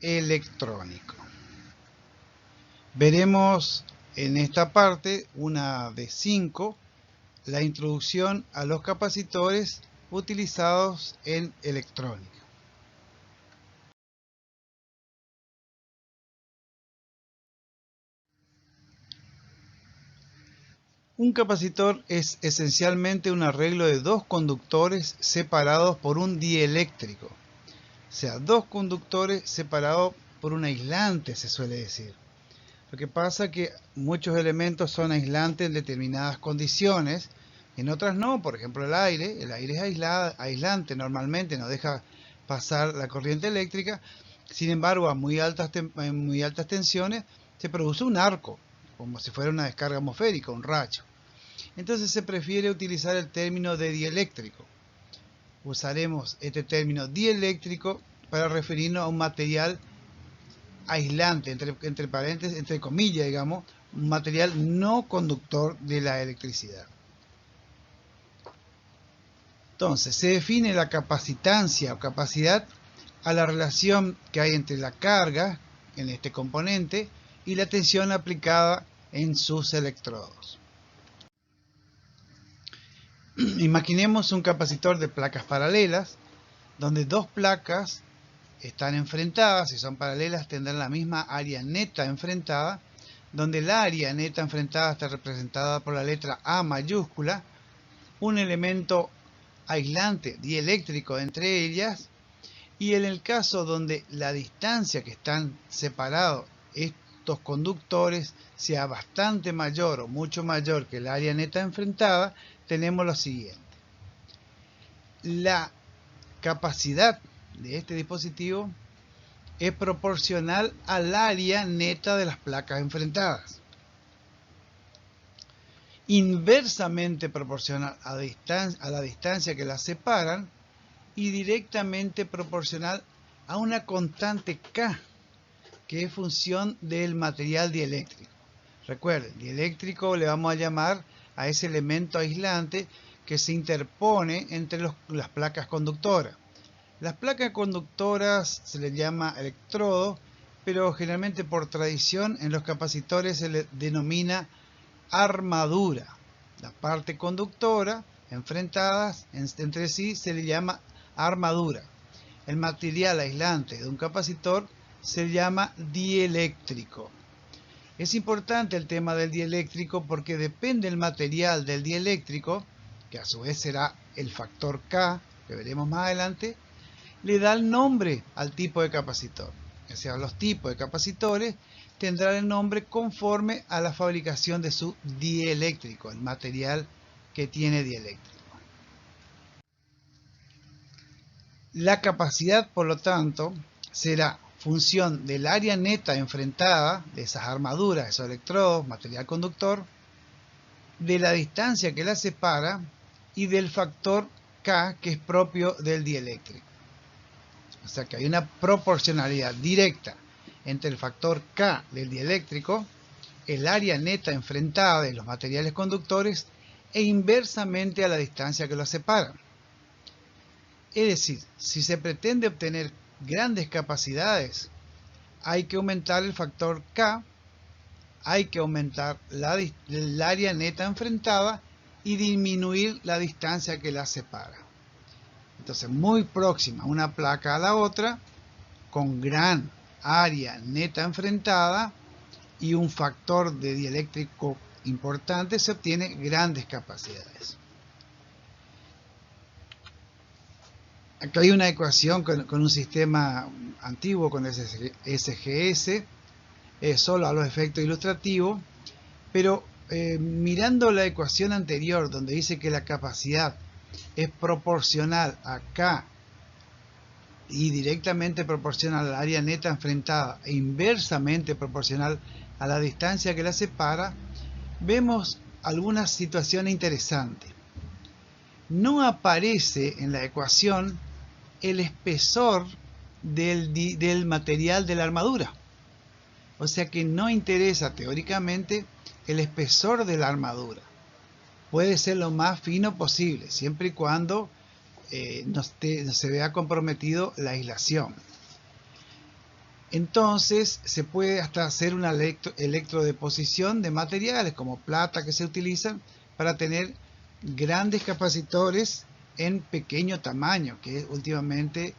electrónico. Veremos en esta parte, una de 5, la introducción a los capacitores utilizados en electrónica. Un capacitor es esencialmente un arreglo de dos conductores separados por un dieléctrico. O sea, dos conductores separados por un aislante, se suele decir. Lo que pasa es que muchos elementos son aislantes en determinadas condiciones, en otras no. Por ejemplo, el aire es aislante normalmente, no deja pasar la corriente eléctrica. Sin embargo, en muy altas tensiones se produce un arco, como si fuera una descarga atmosférica, un rayo. Entonces se prefiere utilizar el término de dieléctrico. Usaremos este término dieléctrico para referirnos a un material aislante, entre comillas, digamos, un material no conductor de la electricidad. Entonces, se define la capacitancia o capacidad a la relación que hay entre la carga en este componente y la tensión aplicada en sus electrodos. Imaginemos un capacitor de placas paralelas, donde dos placas están enfrentadas. Si son paralelas tendrán la misma área neta enfrentada, donde el área neta enfrentada está representada por la letra A mayúscula, un elemento aislante dieléctrico entre ellas, y en el caso donde la distancia que están separados estos conductores sea bastante mayor o mucho mayor que el área neta enfrentada, tenemos lo siguiente. La capacidad de este dispositivo es proporcional al área neta de las placas enfrentadas, inversamente proporcional a la distancia que las separan y directamente proporcional a una constante K, que es función del material dieléctrico. Recuerden, dieléctrico le vamos a llamar a ese elemento aislante que se interpone entre las placas conductoras. Las placas conductoras se les llama electrodo, pero generalmente por tradición en los capacitores se les denomina armadura. La parte conductora enfrentadas entre sí se le llama armadura. El material aislante de un capacitor se llama dieléctrico. Es importante el tema del dieléctrico porque depende del material del dieléctrico, que a su vez será el factor K, que veremos más adelante, le da el nombre al tipo de capacitor. O sea, los tipos de capacitores tendrán el nombre conforme a la fabricación de su dieléctrico, el material que tiene dieléctrico. La capacidad, por lo tanto, será función del área neta enfrentada de esas armaduras, esos electrodos, material conductor, de la distancia que la separa y del factor K, que es propio del dieléctrico. O sea que hay una proporcionalidad directa entre el factor K del dieléctrico, el área neta enfrentada de los materiales conductores e inversamente a la distancia que los separa. Es decir, si se pretende obtener grandes capacidades, hay que aumentar el factor K, hay que aumentar el área neta enfrentada y disminuir la distancia que la separa. Entonces, muy próxima una placa a la otra, con gran área neta enfrentada y un factor de dieléctrico importante, se obtiene grandes capacidades. Acá hay una ecuación con un sistema antiguo, con SGS, solo a los efectos ilustrativos, pero mirando la ecuación anterior, donde dice que la capacidad es proporcional a K y directamente proporcional al área neta enfrentada e inversamente proporcional a la distancia que la separa, vemos algunas situaciones interesantes. No aparece en la ecuación el espesor del material de la armadura. O sea que no interesa teóricamente el espesor de la armadura. Puede ser lo más fino posible, siempre y cuando no se vea comprometido la aislación. Entonces se puede hasta hacer una electrodeposición de materiales como plata que se utilizan para tener grandes capacitores en pequeño tamaño, que últimamente,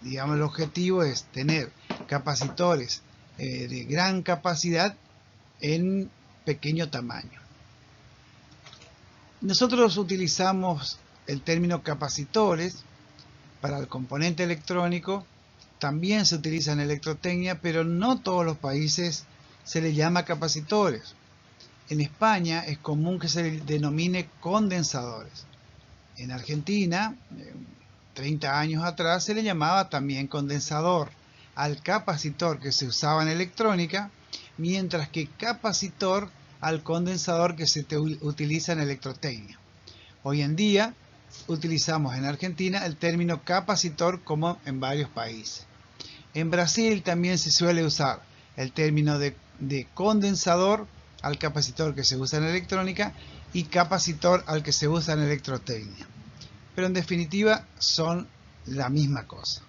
digamos, el objetivo es tener capacitores de gran capacidad en pequeño tamaño. Nosotros utilizamos el término capacitores para el componente electrónico. También se utiliza en electrotecnia, pero no todos los países se le llama capacitores. En España es común que se denomine condensadores. En Argentina, 30 años atrás, se le llamaba también condensador al capacitor que se usaba en electrónica, mientras que capacitor al condensador que se utiliza en electrotecnia. Hoy en día utilizamos en Argentina el término capacitor como en varios países. En Brasil también se suele usar el término de condensador al capacitor que se usa en electrónica y capacitor al que se usa en electrotecnia. Pero en definitiva son la misma cosa.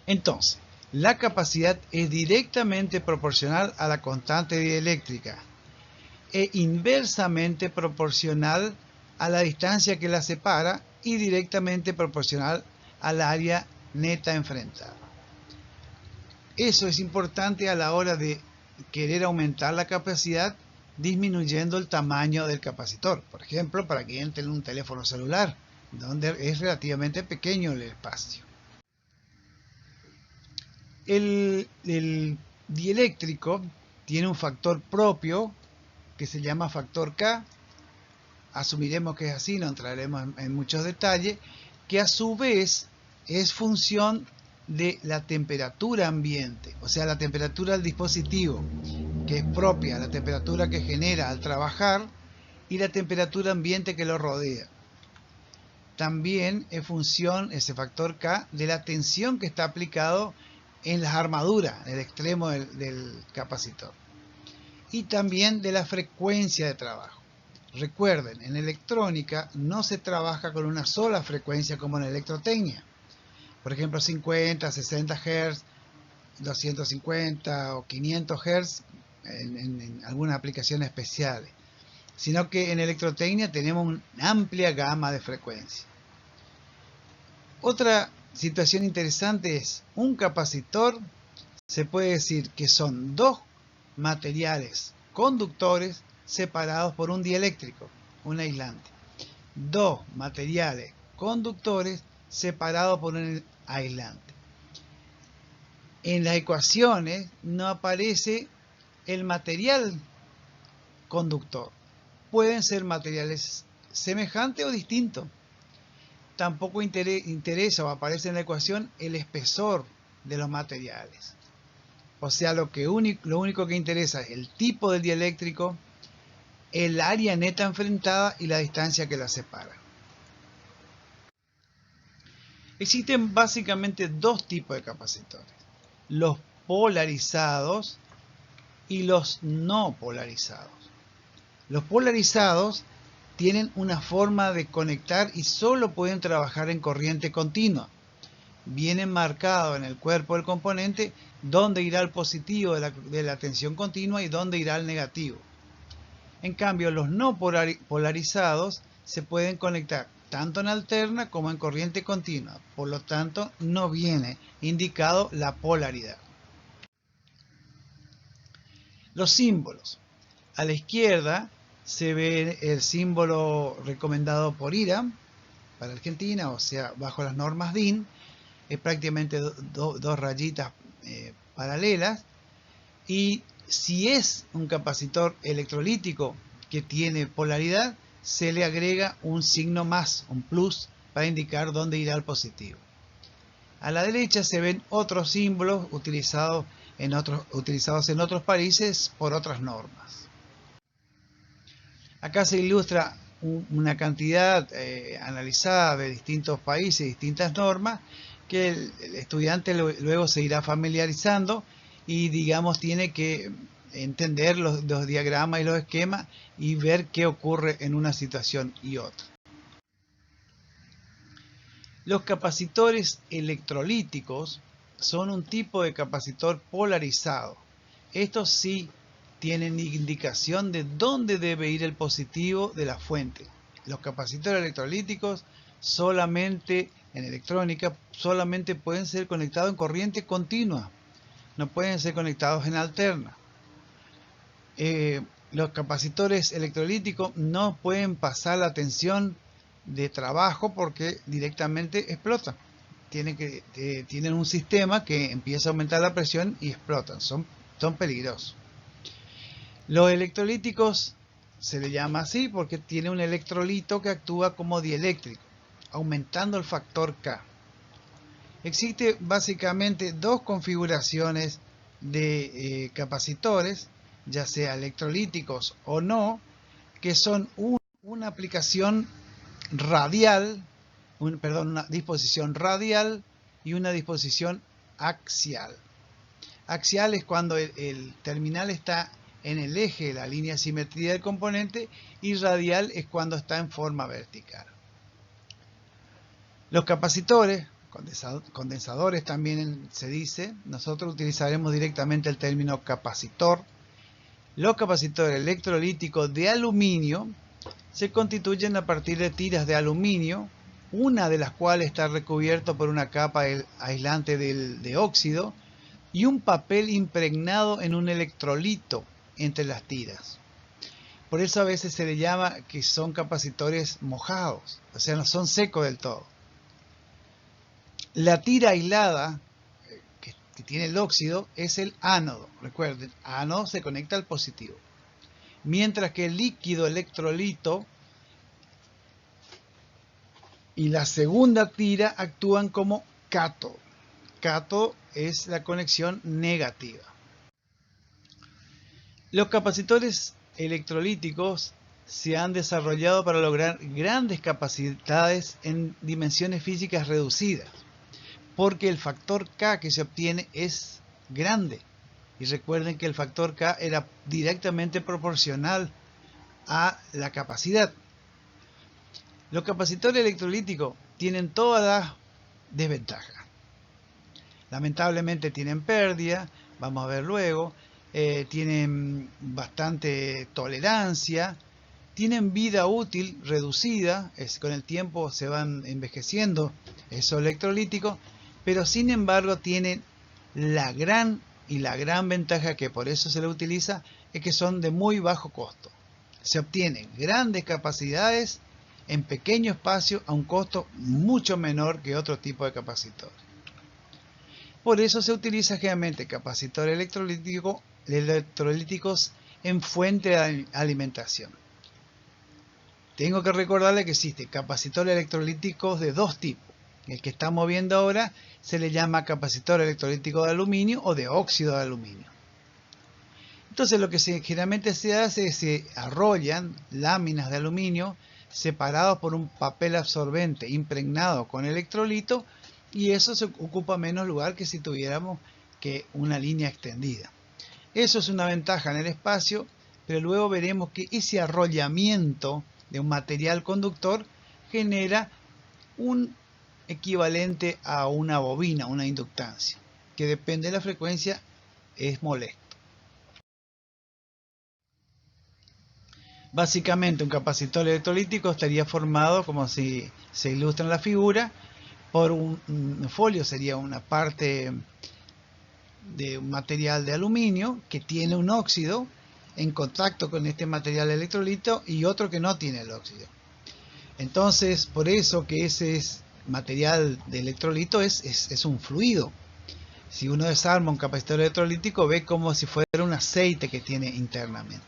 Entonces, la capacidad es directamente proporcional a la constante dieléctrica e inversamente proporcional a la distancia que la separa y directamente proporcional al área neta enfrentada. Eso es importante a la hora de querer aumentar la capacidad disminuyendo el tamaño del capacitor. Por ejemplo, para que entre en un teléfono celular, donde es relativamente pequeño el espacio. El dieléctrico tiene un factor propio que se llama factor K. Asumiremos que es así, no entraremos en muchos detalles, que a su vez es función de la temperatura ambiente, o sea, la temperatura del dispositivo, que es propia, la temperatura que genera al trabajar y la temperatura ambiente que lo rodea. También es función, ese factor K, de la tensión que está aplicado en las armaduras, en el extremo del capacitor. Y también de la frecuencia de trabajo. Recuerden, en electrónica no se trabaja con una sola frecuencia como en electrotecnia. Por ejemplo, 50, 60 Hz, 250 o 500 Hz en algunas aplicaciones especiales. Sino que en electrotecnia tenemos una amplia gama de frecuencias. Otra situación interesante es un capacitor. Se puede decir que son dos materiales conductores separados por un dieléctrico, un aislante. Dos materiales conductores separados por un aislante. En las ecuaciones no aparece el material conductor. Pueden ser materiales semejantes o distintos. Tampoco interesa o aparece en la ecuación el espesor de los materiales. O sea, lo único que interesa es el tipo del dieléctrico, el área neta enfrentada y la distancia que la separa. Existen básicamente dos tipos de capacitores: los polarizados y los no polarizados. Los polarizados tienen una forma de conectar y solo pueden trabajar en corriente continua. Vienen marcados en el cuerpo del componente dónde irá el positivo de la tensión continua y dónde irá el negativo. En cambio, los no polarizados se pueden conectar tanto en alterna como en corriente continua. Por lo tanto, no viene indicado la polaridad. Los símbolos. A la izquierda se ve el símbolo recomendado por IRA para Argentina, o sea, bajo las normas DIN. Es prácticamente dos rayitas paralelas. Y si es un capacitor electrolítico que tiene polaridad, se le agrega un signo más, un plus, para indicar dónde irá el positivo. A la derecha se ven otros símbolos utilizados en otros países por otras normas. Acá se ilustra una cantidad analizada de distintos países, distintas normas, que el estudiante luego se irá familiarizando y, digamos, tiene que entender los diagramas y los esquemas y ver qué ocurre en una situación y otra. Los capacitores electrolíticos son un tipo de capacitor polarizado. Estos sí tienen indicación de dónde debe ir el positivo de la fuente. Los capacitores electrolíticos solamente en electrónica solamente pueden ser conectados en corriente continua, no pueden ser conectados en alterna. Los capacitores electrolíticos no pueden pasar la tensión de trabajo porque directamente explotan. Tienen un sistema que empieza a aumentar la presión y explotan, son peligrosos. Los electrolíticos se le llama así porque tiene un electrolito que actúa como dieléctrico, aumentando el factor K. Existe básicamente dos configuraciones de capacitores, ya sea electrolíticos o no, que son una aplicación radial, una disposición radial y una disposición axial. Axial es cuando el terminal está en el eje de la línea de simetría del componente, y radial es cuando está en forma vertical. Los capacitores, condensadores también se dice, nosotros utilizaremos directamente el término capacitor. Los capacitores electrolíticos de aluminio se constituyen a partir de tiras de aluminio, una de las cuales está recubierta por una capa aislante de óxido y un papel impregnado en un electrolito entre las tiras. Por eso a veces se le llama que son capacitores mojados, o sea, no son secos del todo. La tira aislada que tiene el óxido es el ánodo. Recuerden, ánodo se conecta al positivo. Mientras que el líquido electrolito y la segunda tira actúan como cátodo. Cátodo es la conexión negativa. Los capacitores electrolíticos se han desarrollado para lograr grandes capacidades en dimensiones físicas reducidas, porque el factor K que se obtiene es grande. Y recuerden que el factor K era directamente proporcional a la capacidad. Los capacitores electrolíticos tienen todas las desventajas. Lamentablemente tienen pérdida, vamos a ver luego, tienen bastante tolerancia, tienen vida útil reducida, con el tiempo se van envejeciendo esos electrolíticos, pero sin embargo tienen la gran ventaja, que por eso se le utiliza, es que son de muy bajo costo. Se obtienen grandes capacidades en pequeño espacio a un costo mucho menor que otro tipo de capacitor. Por eso se utiliza generalmente capacitores electrolíticos en fuente de alimentación. Tengo que recordarle que existen capacitores electrolíticos de dos tipos. El que estamos viendo ahora se le llama capacitor electrolítico de aluminio o de óxido de aluminio. Entonces lo que generalmente se hace es se arrollan láminas de aluminio separados por un papel absorbente impregnado con electrolito, y eso se ocupa menos lugar que si tuviéramos una línea extendida. Eso es una ventaja en el espacio, pero luego veremos que ese arrollamiento de un material conductor genera un equivalente a una bobina, una inductancia, que depende de la frecuencia, es molesto. Básicamente un capacitor electrolítico estaría formado, como si se ilustra en la figura, por un folio, sería una parte de un material de aluminio que tiene un óxido en contacto con este material electrolito y otro que no tiene el óxido. Entonces, por eso que ese material de electrolito es un fluido. Si uno desarma un capacitor electrolítico, ve como si fuera un aceite que tiene internamente.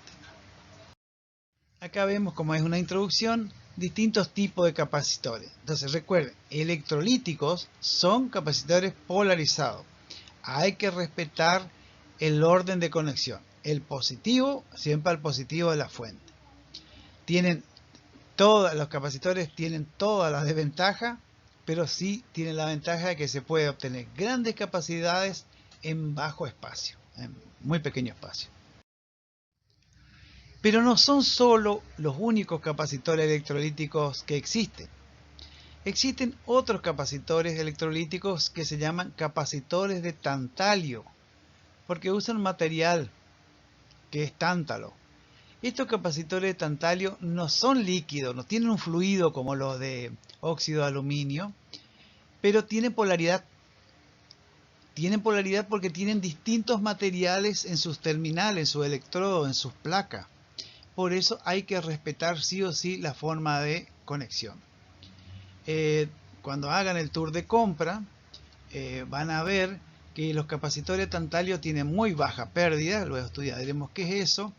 Acá vemos, como es una introducción, distintos tipos de capacitores. Entonces recuerden, electrolíticos son capacitores polarizados. Hay que respetar el orden de conexión. El positivo, siempre al positivo de la fuente. Los capacitores tienen todas las desventajas, pero sí tienen la ventaja de que se puede obtener grandes capacidades en bajo espacio, en muy pequeño espacio. Pero no son solo los únicos capacitores electrolíticos que existen. Existen otros capacitores electrolíticos que se llaman capacitores de tantalio, porque usan un material que es tántalo. Estos capacitores de tantalio no son líquidos, no tienen un fluido como los de óxido de aluminio, pero tienen polaridad. Tienen polaridad porque tienen distintos materiales en sus terminales, en su electrodo, en sus placas. Por eso hay que respetar sí o sí la forma de conexión. Cuando hagan el tour de compra, van a ver que los capacitores de tantalio tienen muy baja pérdida, luego estudiaremos qué es eso,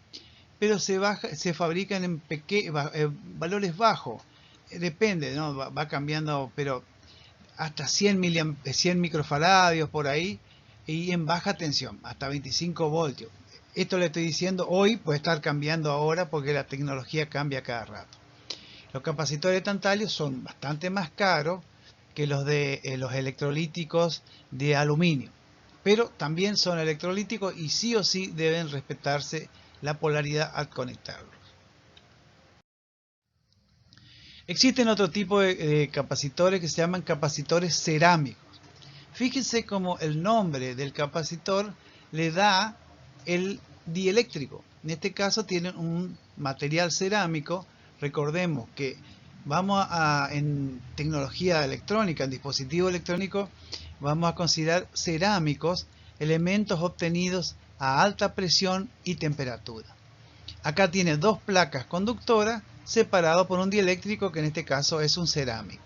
pero se fabrican en valores bajos. Depende, ¿no? Va cambiando, pero hasta 100 microfaradios por ahí, y en baja tensión, hasta 25 voltios. Esto le estoy diciendo hoy, puede estar cambiando ahora porque la tecnología cambia cada rato. Los capacitores de tantalio son bastante más caros que los de los electrolíticos de aluminio, pero también son electrolíticos y sí o sí deben respetarse la polaridad al conectarlos. Existen otro tipo de capacitores que se llaman capacitores cerámicos. Fíjense cómo el nombre del capacitor le da el dieléctrico. En este caso tienen un material cerámico. Recordemos que en tecnología electrónica, en dispositivo electrónico, vamos a considerar cerámicos elementos obtenidos a alta presión y temperatura. Acá tiene dos placas conductoras separadas por un dieléctrico que en este caso es un cerámico.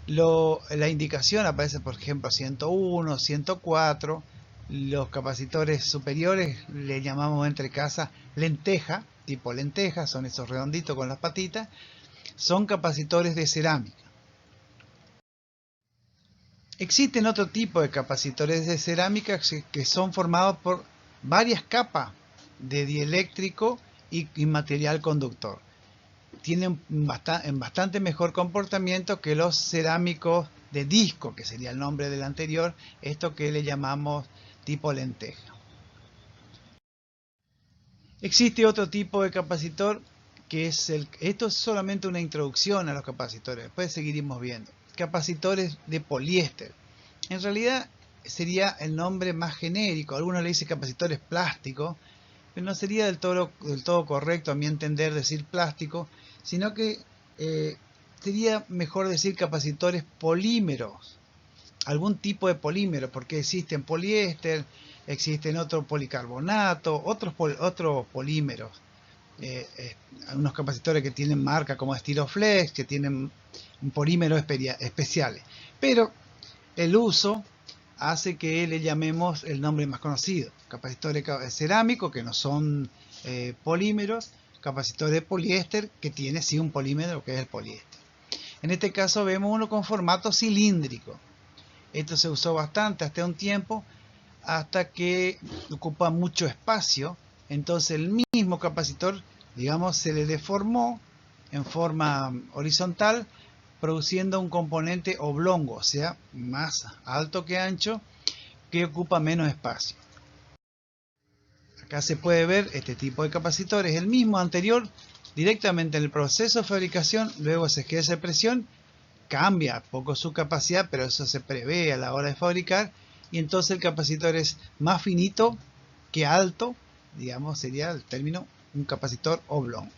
La indicación aparece, por ejemplo, 101, 104. Los capacitores superiores le llamamos entre casa lenteja, tipo lenteja, son esos redonditos con las patitas. Son capacitores de cerámica. Existen otro tipo de capacitores de cerámica que son formados por varias capas de dieléctrico y material conductor. Tienen bastante mejor comportamiento que los cerámicos de disco, que sería el nombre del anterior, esto que le llamamos tipo lenteja. Existe otro tipo de capacitor que es esto es solamente una introducción a los capacitores, después seguiremos viendo. Capacitores de poliéster. En realidad sería el nombre más genérico, algunos le dicen capacitores plásticos, pero no sería del todo correcto a mi entender decir plástico, sino que sería mejor decir capacitores polímeros, algún tipo de polímero, porque existen poliéster, existen otros policarbonato, otros polímeros, unos capacitores que tienen marca como Styroflex, que tienen un polímero especiales, pero el uso hace que le llamemos el nombre más conocido, capacitores cerámicos que no son polímeros, capacitores de poliéster que tiene sí un polímero que es el poliéster. En este caso vemos uno con formato cilíndrico. Esto se usó bastante hasta un tiempo, hasta que ocupa mucho espacio, entonces el mismo capacitor, digamos, se le deformó en forma horizontal, produciendo un componente oblongo, o sea, más alto que ancho, que ocupa menos espacio. Acá se puede ver este tipo de capacitor, es el mismo anterior, directamente en el proceso de fabricación, luego se ejerce presión, cambia poco su capacidad, pero eso se prevé a la hora de fabricar, y entonces el capacitor es más finito que alto, digamos, sería el término un capacitor oblongo.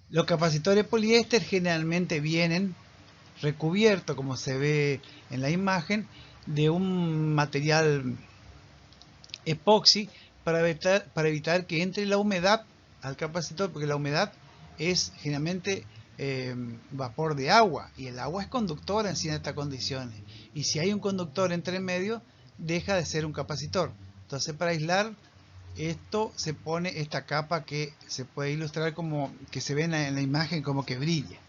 Los capacitores poliéster generalmente vienen recubiertos, como se ve en la imagen, de un material epoxi para evitar que entre la humedad al capacitor, porque la humedad es generalmente vapor de agua, y el agua es conductora en ciertas condiciones, y si hay un conductor entre medio deja de ser un capacitor. Entonces, para aislar esto se pone esta capa que se puede ilustrar como que se ve en la imagen como que brilla.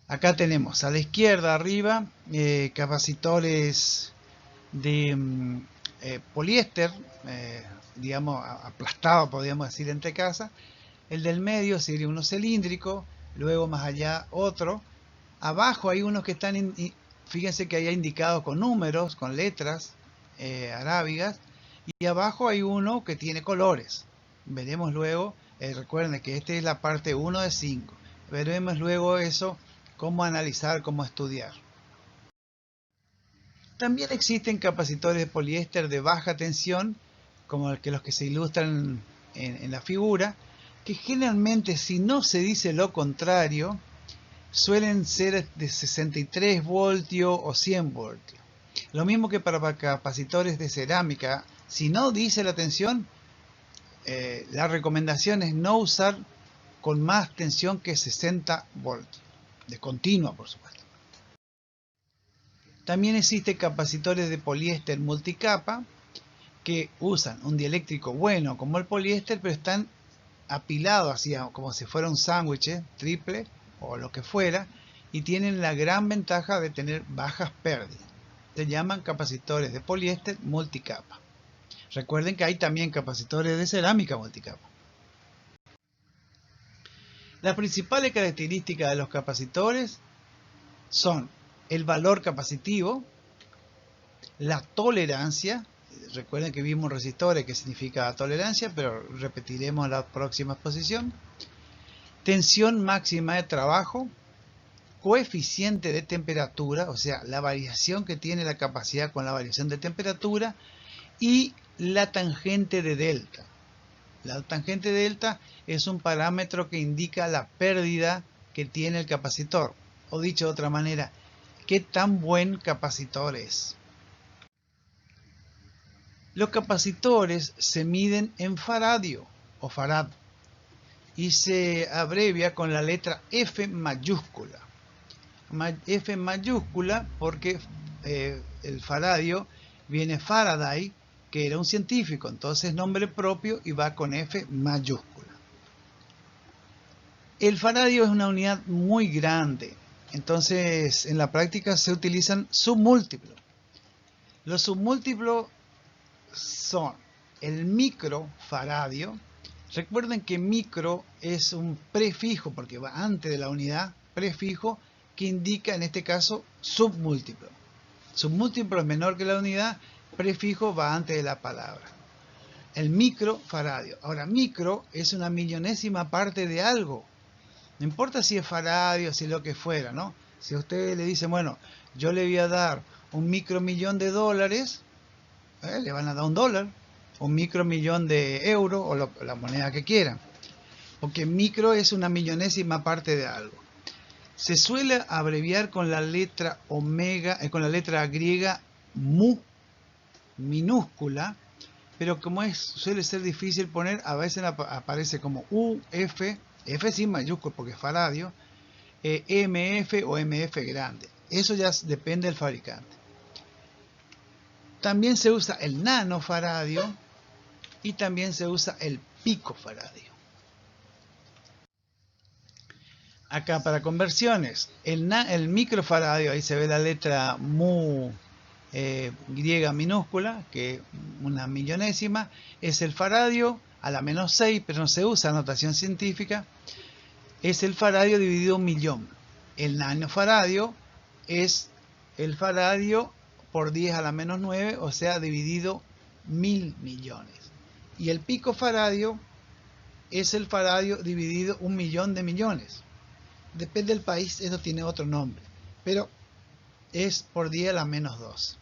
Acá tenemos a la izquierda arriba capacitores de poliéster, digamos aplastado, podríamos decir, entre casas. El del medio sería uno cilíndrico, luego más allá otro. Abajo hay unos que están, fíjense que hay indicados con números, con letras arábigas, y abajo hay uno que tiene colores. Veremos luego, recuerden que esta es la parte 1 de 5. veremos luego eso, cómo analizar, cómo estudiar. También existen capacitores de poliéster de baja tensión, como los que se ilustran en la figura, que generalmente, si no se dice lo contrario, suelen ser de 63 voltios o 100 voltios. Lo mismo que para capacitores de cerámica, si no dice la tensión, la recomendación es no usar con más tensión que 60 voltios, de continua por supuesto. También existen capacitores de poliéster multicapa que usan un dieléctrico bueno como el poliéster, pero están apilados así como si fuera un sándwich triple o lo que fuera, y tienen la gran ventaja de tener bajas pérdidas. Se llaman capacitores de poliéster multicapa. Recuerden que hay también capacitores de cerámica multicapa. Las principales características de los capacitores son el valor capacitivo, la tolerancia. Recuerden que vimos resistores, que significa tolerancia, pero repetiremos en la próxima exposición. Tensión máxima de trabajo, coeficiente de temperatura, o sea, la variación que tiene la capacidad con la variación de temperatura, y la tangente de delta. La tangente de delta es un parámetro que indica la pérdida que tiene el capacitor, o dicho de otra manera, qué tan buen capacitor es. Los capacitores se miden en faradio o farad y se abrevia con la letra F mayúscula. F mayúscula porque el faradio viene Faraday, que era un científico, entonces nombre propio y va con F mayúscula. El faradio es una unidad muy grande, entonces en la práctica se utilizan submúltiplos. Los submúltiplos son el microfaradio. Recuerden que micro es un prefijo porque va antes de la unidad, prefijo que indica en este caso submúltiplo. Submúltiplo es menor que la unidad, prefijo va antes de la palabra. El microfaradio. Ahora, micro es una millonésima parte de algo. No importa si es faradio, si es lo que fuera, ¿no? Si a usted le dice, bueno, yo le voy a dar un micromillón de dólares, le van a dar $1, un micromillón de euros o la moneda que quieran. Porque micro es una millonésima parte de algo. Se suele abreviar con la letra omega, con la letra griega mu, minúscula, pero como suele ser difícil poner, a veces aparece como UF, F sin mayúscula porque es faradio, MF o MF grande. Eso ya depende del fabricante. También se usa el nanofaradio y también se usa el picofaradio. Acá para conversiones, el microfaradio, ahí se ve la letra mu griega minúscula, que es una millonésima, es el faradio a la -6, pero no se usa notación científica, es el faradio dividido en 1.000.000. El nanofaradio es el faradio por 10 a la -9, o sea, dividido 1.000 millones. Y el picofaradio es el faradio dividido 1.000.000 de millones. Depende del país, eso tiene otro nombre, pero es por 10 a la -2.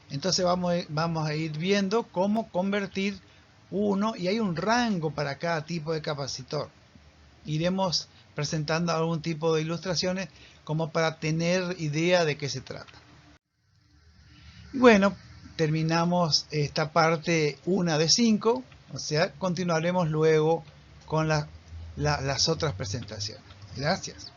Entonces vamos a ir viendo cómo convertir uno, y hay un rango para cada tipo de capacitor. Iremos presentando algún tipo de ilustraciones como para tener idea de qué se trata. Bueno, terminamos esta parte 1 de 5, o sea, continuaremos luego con las otras presentaciones. Gracias.